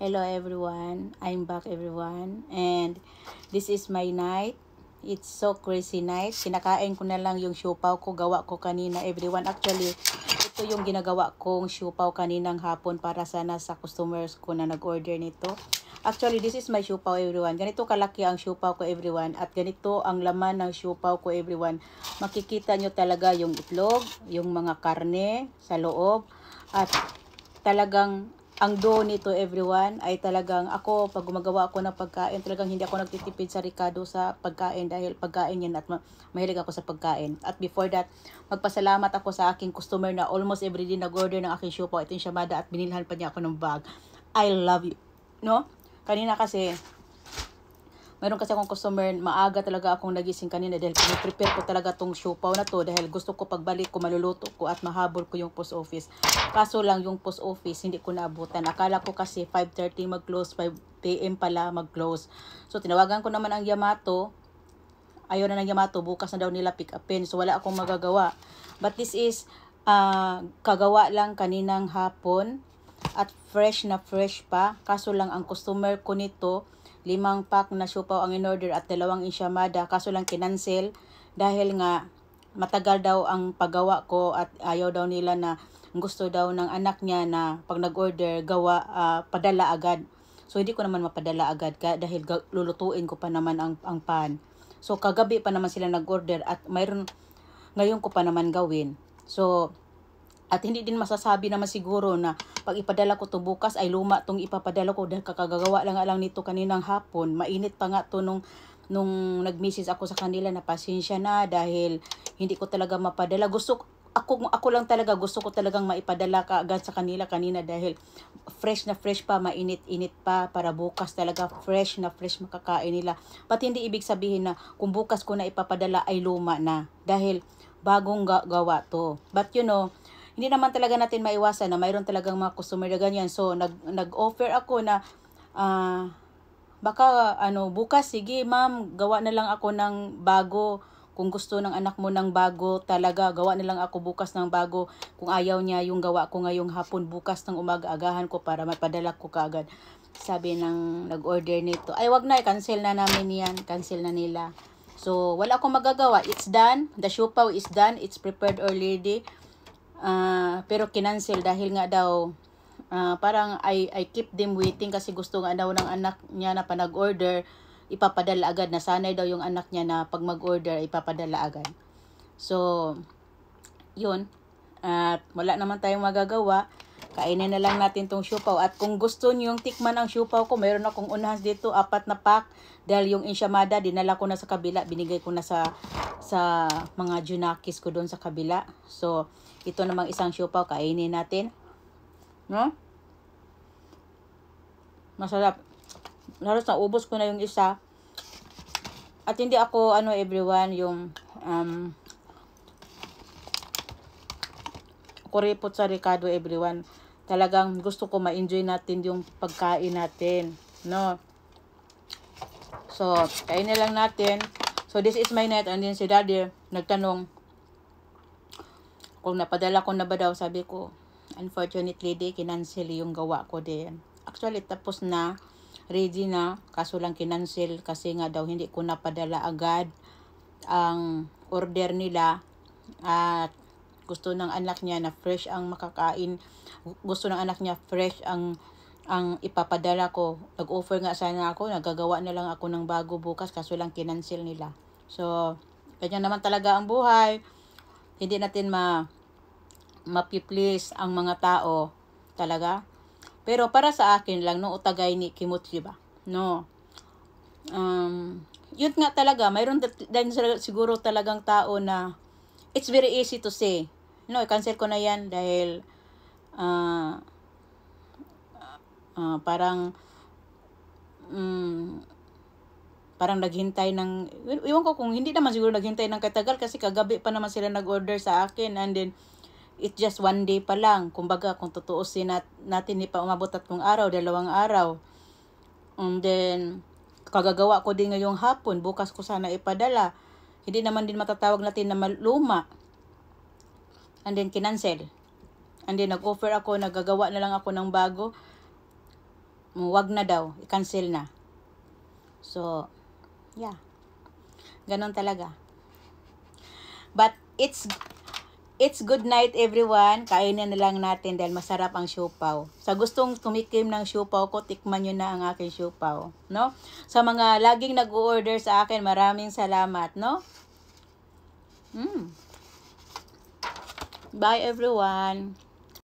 Hello everyone, I'm back everyone, and this is my night. It's so crazy night. Kinakain ko na lang yung siopaw ko, gawa ko kanina everyone. Actually, ito yung ginagawa kong siopaw kaninang hapon para sana sa customers ko na nag-order nito. Actually, this is my siopaw everyone. Ganito kalaki ang siopaw ko everyone, at ganito ang laman ng siopaw ko everyone. Makikita nyo talaga yung itlog, yung mga karne sa loob, at talagang ang do nito everyone ay talagang ako pag gumagawa ako ng pagkain, talagang hindi ako nagtitipid sa Ricardo sa pagkain dahil pagkain yan at mahilig ako sa pagkain. At before that, magpasalamat ako sa aking customer na almost everyday nag-order ng aking siopaw. Ito yung siyamada at binilhan pa niya ako ng bag. I love you. No? Kanina kasi mayroon kasi akong customer, maaga talaga akong nagising kanina dahil prepare ko talaga tong siopaw na to dahil gusto ko pagbalik ko maluluto ko at mahabol ko yung post office. Kaso lang yung post office hindi ko naabutan. Akala ko kasi 5:30 mag-close, 5 PM pala mag-close. So tinawagan ko naman ang Yamato. Ayaw na ng Yamato, bukas na daw nila pick upin. So wala akong magagawa. But this is kagawa lang kaninang hapon at fresh na fresh pa. Kaso lang ang customer ko nito 5 pack na siopaw ang in-order at 2 ensaymada. Kaso lang kinancel dahil nga matagal daw ang paggawa ko at ayaw daw nila na gusto daw ng anak niya na pag nag-order gawa padala agad. So hindi ko naman mapadala agad dahil lulutuin ko pa naman ang pan. So kagabi pa naman sila nag-order at mayroon ngayon ko pa naman gawin. So at hindi din masasabi naman siguro na pag ipadala ko to bukas ay luma tong ipapadala ko dahil kakagagawa lang nito kaninang hapon. Mainit pa nga to nung nag-message ako sa kanila na pasensya na dahil hindi ko talaga mapadala. Ako lang talaga gusto ko talagang maipadala kaagad sa kanila kanina dahil fresh na fresh pa, mainit-init pa para bukas talaga fresh na fresh makakain nila. Pati hindi ibig sabihin na kung bukas ko na ipapadala ay luma na dahil bagong gawa to. But you know, hindi naman talaga natin maiwasan na mayroon talagang mga customer na ganyan. So, nag-offer ako na, baka, bukas, sige ma'am, gawa na lang ako ng bago. Kung gusto ng anak mo ng bago talaga, gawa na lang ako bukas ng bago. Kung ayaw niya yung gawa ko ngayong hapon, bukas ng umaga, agahan ko para mapadala ko kaagad. Sabi ng nag-order nito, ay wag na, cancel na namin yan. Cancel na nila. So, wala akong magagawa. It's done. The siopaw is done. It's prepared already. Pero kinancel dahil nga daw parang I keep them waiting kasi gusto nga daw ng anak niya na pa nag-order ipapadala agad, na sanay daw yung anak niya na pag mag-order ipapadala agad. So yun, at wala naman tayong magagawa, kainin na lang natin tong siopaw. At kung gusto niyo yung tikman ang siopaw ko, mayroon akong unahas dito 4 na pack dahil yung ensaymada dinala ko na sa kabila, binigay ko na sa mga junakis ko doon sa kabila. So ito namang isang siopaw, kainin natin. No? Masarap. Halos na ubos ko na yung isa. At hindi ako, everyone, yung kuripot sa Ricardo, everyone. Talagang gusto ko ma-enjoy natin yung pagkain natin. No? So, kainin lang natin. So, this is my night. And then si Daddy nagtanong kung napadala ko na ba daw. Sabi ko, unfortunately, kinancel yung gawa ko din. Actually, tapos na. Ready na. Kaso lang kinancel kasi nga daw hindi ko napadala agad ang order nila. At gusto ng anak niya na fresh ang makakain. Gusto ng anak niya fresh ang ipapadala ko. Nag-offer nga sana ako. Nagagawa na lang ako ng bago bukas. Kaso lang kinancel nila. So, ganyan naman talaga ang buhay. Hindi natin mapi-please ang mga tao talaga. Pero para sa akin lang, no, utagay ni Kimotri ba? No. Yun nga talaga, mayroon din siguro talagang tao na it's very easy to say. No, i-cancel ko na yan dahil parang naghintay ng, iwan ko kung hindi naman siguro naghintay ng katagal kasi kagabi pa naman sila nag-order sa akin, and then it's just 1 day pa lang. Kumbaga kung tutuusin natin hindi pa umabot 3 araw, 2 araw. And then kagagawa ko din ngayong hapon, bukas ko sana ipadala. Hindi naman din matatawag natin na luma. And then kinancel. And then nag-offer ako, nagagawa na lang ako ng bago. wag na daw, i-cancel na. So, yeah. Ganon talaga. But it's good night everyone. Kainin na lang natin dahil masarap ang siopaw. Sa gustong tumikim ng siopaw ko, tikman nyo na ang aking siopaw, no? Sa mga laging nag-order sa akin, maraming salamat, no? Bye everyone.